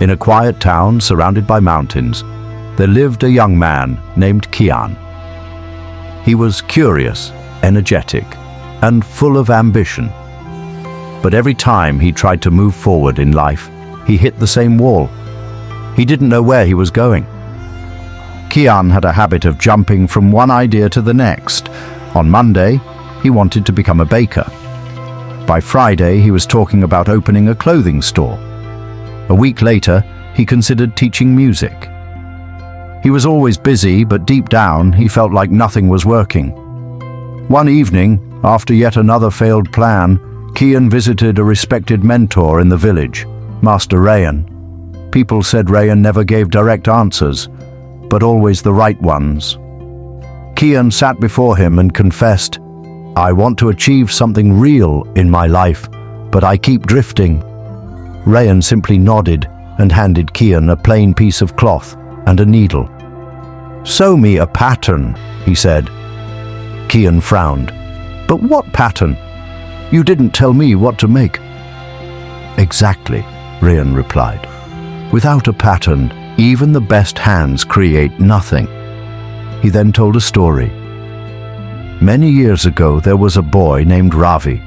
In a quiet town surrounded by mountains, there lived a young man named Kian. He was curious, energetic, and full of ambition. But every time he tried to move forward in life, he hit the same wall. He didn't know where he was going. Kian had a habit of jumping from one idea to the next. On Monday, he wanted to become a baker. By Friday, he was talking about opening a clothing store. A week later, he considered teaching music. He was always busy, but deep down, he felt like nothing was working. One evening, after yet another failed plan, Kian visited a respected mentor in the village, Master Rayan. People said Rayan never gave direct answers, but always the right ones. Kian sat before him and confessed, "I want to achieve something real in my life, but I keep drifting." Rayan simply nodded and handed Kian a plain piece of cloth and a needle. "Sew me a pattern," he said. Kian frowned. "But what pattern? You didn't tell me what to make." "Exactly," Rayan replied. "Without a pattern, even the best hands create nothing." He then told a story. Many years ago, there was a boy named Ravi.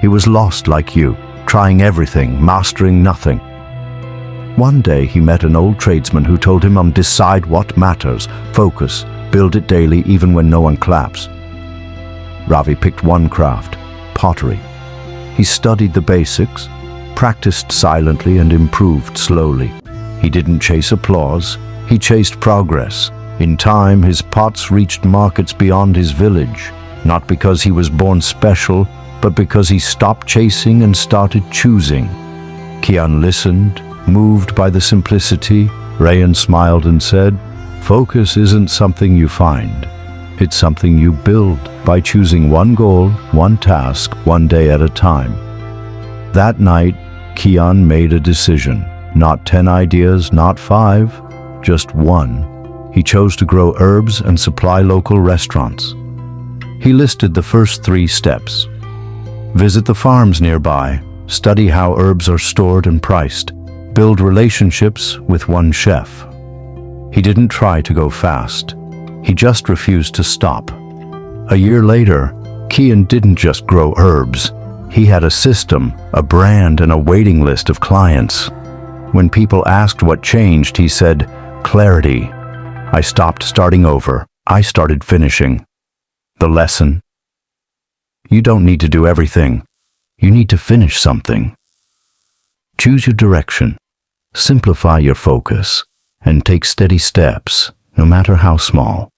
He was lost like you, trying everything, mastering nothing. One day, he met an old tradesman who told him to decide what matters, focus, build it daily even when no one claps. Ravi picked one craft, pottery. He studied the basics, practiced silently and improved slowly. He didn't chase applause, he chased progress. In time, his pots reached markets beyond his village, not because he was born special, but because he stopped chasing and started choosing. Kian listened, moved by the simplicity. Rayan smiled and said, "Focus isn't something you find. It's something you build by choosing one goal, one task, one day at a time." That night, Kian made a decision. Not 10 ideas, not 5, just one. He chose to grow herbs and supply local restaurants. He listed the first 3 steps. Visit the farms nearby, study how herbs are stored and priced, build relationships with one chef. He didn't try to go fast. He just refused to stop. A year later, Kian didn't just grow herbs. He had a system, a brand, and a waiting list of clients. When people asked what changed, he said, "Clarity. I stopped starting over. I started finishing." The lesson: you don't need to do everything. You need to finish something. Choose your direction, simplify your focus, and take steady steps, no matter how small.